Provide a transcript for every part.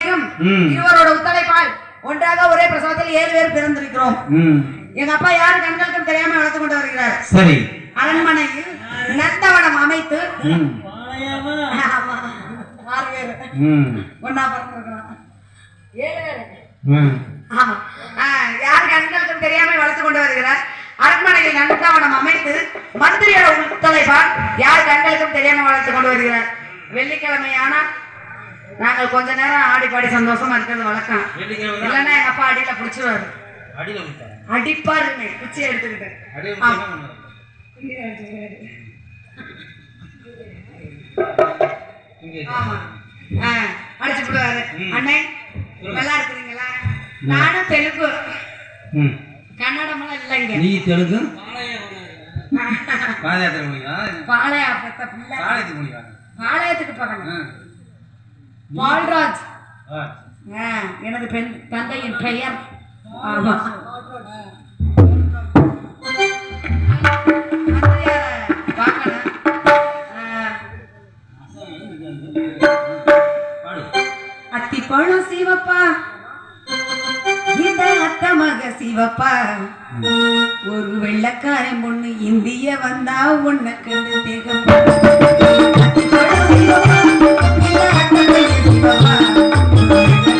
அருண்மனையும் இருவரோட உத்தலைப்பால் ஒன்றாக ஒரே பிரசவத்தில் 7 பேர் பிறந்திருக்கிறோம். எங்க அப்பா யாரு கண்களுக்கும் தெரியாம வளர்த்து கொண்டு வருகிறார். சரி. அரண்மனையில் நந்தவனம் அமைத்து 6 பேர் ஒன்னா பிறந்திருக்கிறோம். 7 பேர் யாரு கண்களுக்கும் தெரியாம வளர்த்து கொண்டு வருகிறார். அரண்மனையில் நந்தவனம் அமைத்து மந்திரியோட உத்தலைப்பால் யார் கண்களுக்கும் தெரியாம வளர்த்து கொண்டு வருகிறார். வெள்ளிக்கிழமையானா நாங்கள் கொஞ்ச நேரம் ஆடி பாடி சந்தோஷமா இருக்கிறது வழக்கம். இல்லைன்னா எங்க அப்பா அடியில புடிச்சிருவாரு. அடிப்பாருங்க குச்சி எடுத்துக்கிட்டு. அடிச்சு விடுவாரு. அண்ணே நல்லா இருக்கிறீங்களா? நானும் தெலுங்கு கன்னடம் எல்லாம் இல்லைங்க. நீ தெலுங்கு பாளையத்துக்கு பக்கம் பால்ராஜ் எனது தந்தையின் பெயர். ஆமா அத்திப்பழம் சிவப்பா இந்த அத்தமக சிவப்பா ஒரு வெள்ளக்காரன் பொண்ணு இந்திய வந்தா உன்னை கண்டு தேகப்பா. அத்திப்பழம் சிவப்பா இந்த அத்தமக சிவப்பா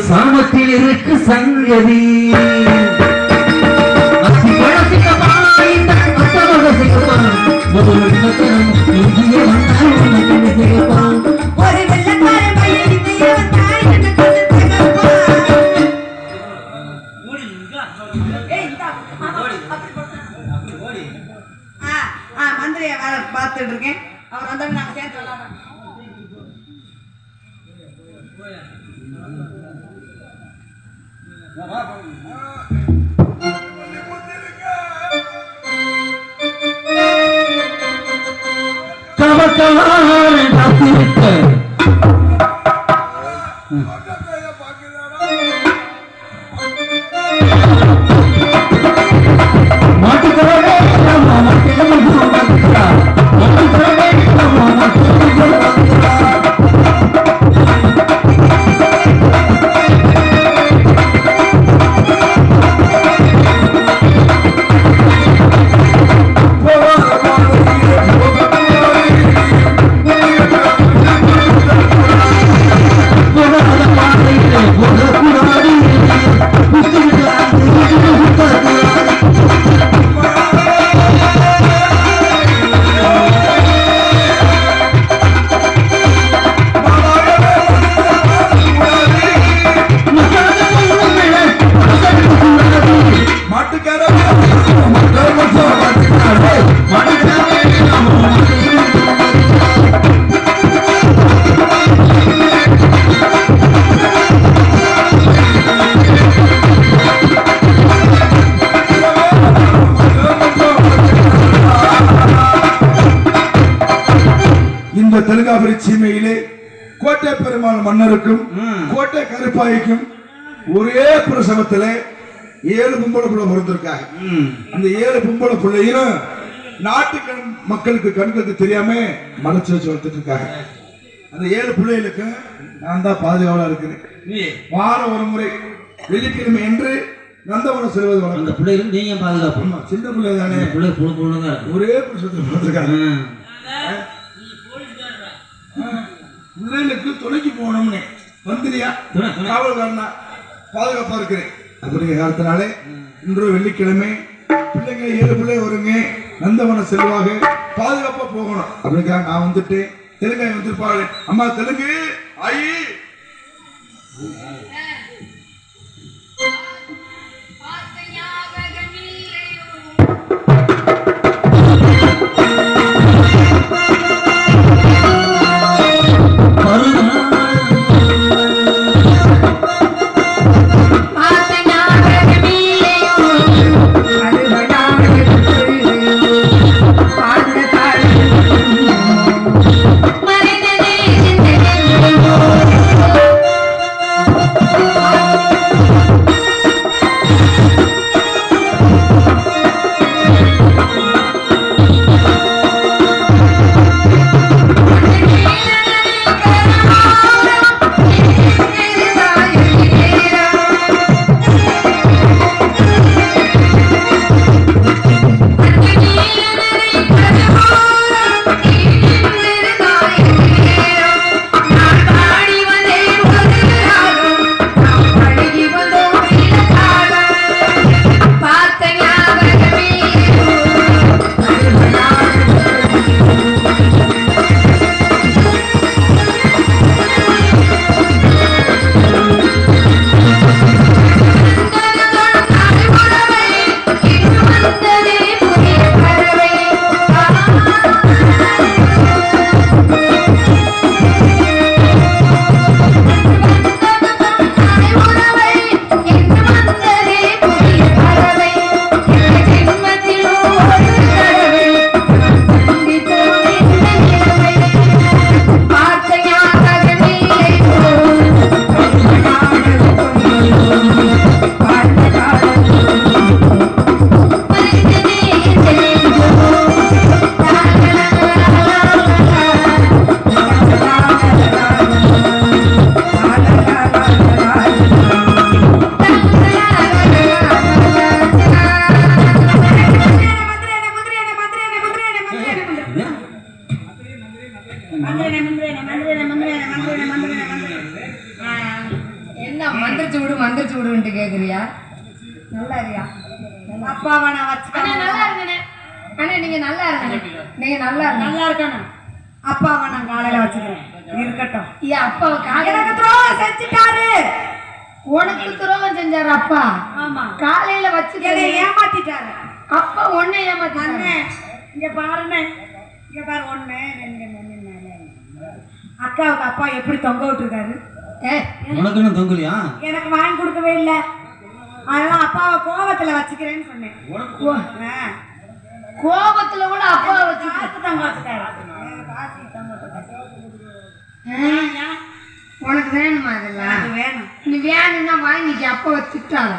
சாமத்தில் இருக்கு சங்கதி மந்திரியை பார்த்துட்டு இருக்கேன். அவர் வந்து நாங்க சேர்த்து விளாடுறோம். மயிலாபுரி சீமையிலே கோட்டை பெருமாள் மன்னருக்கும் கோட்டை கருப்பாய்க்கும் ஒரே பிரசவத்துல 7 பொம்பளை பிள்ளை பிறந்திருக்காங்க. அந்த 7 பொம்பளை பிள்ளையும் நாட்டு மக்களுக்கு கண்களுக்கு தெரியாம மறைச்சு வச்சு வளர்த்துட்டு இருக்காங்க. அந்த 7 பிள்ளைகளுக்கு நான் தான் பாதுகாவலா இருக்கிறேன். வாரம் ஒரு முறை வெள்ளிக்கிழமை என்று நந்தவனம் செல்வது வளர்ந்து அந்த பிள்ளைகளும் நீங்க பாதுகாப்பு. சின்ன பிள்ளை தானே, பிள்ளை பொழுதுங்க ஒரே பிரசவத்தில் பிறந்திருக்காங்க. பிள்ளைகளுக்கு துணைக்கு போகணும்னு வந்துறியா காவல்காரனா பாதுகாப்பா இருக்கிறேன் அப்படிங்கிற காலத்தினாலே இன்று வெள்ளிக்கிழமை பிள்ளைங்க 7 பிள்ளை வருங்க நந்தவனம் செல்வாக பாதுகாப்பா போகணும் அப்படிங்கிற நான் வந்துட்டு தெலுங்காய் வந்திருப்பாரு. அம்மா தெலுங்கு ஆயி என்ன மந்திரிச்சு விடுன்ட்டு கேக்குறியா? நல்லா இருக்கியா? அப்பாவை நான் வச்சுக்கணும். நல்லா இருக்கனே அண்ணே, நீங்க நல்லா இருக்கனே, நீங்க நல்லா இருக்கணும். அப்பாவை நான் காலையில வச்சுக்கிறேன். இருக்கட்டும். ஏன் அப்பாவை காலையில துரோகம் செஞ்சுட்டாரு? உனக்கு துரோகம் செஞ்சாரு அப்பா? ஆமா, காலையில வச்சு ஏமாத்திட்டாரு அப்பா. ஒண்ணு ஏமாத்திட்டாரு. இங்க பாருங்க, இங்க பாரு, 1 2 3 4 அக்காவுக்கு அப்பா எப்படி தொங்க விட்டுருக்காரு? உனக்கு என்ன தொங்கலையா? எனக்கு வாங்கி கொடுக்கவே இல்லை. அதெல்லாம் அப்பாவை கோபத்துல வச்சுக்கிறேன்னு சொன்னேன். கோபத்துல கூட அப்பாவை வச்சு தொங்க வச்சுட்டாரு. உனக்கு வேணுமா? இதெல்லாம் வேணும். நீ வேணும்னா வாங்கிக்க, அப்பா வச்சுட்டாங்க.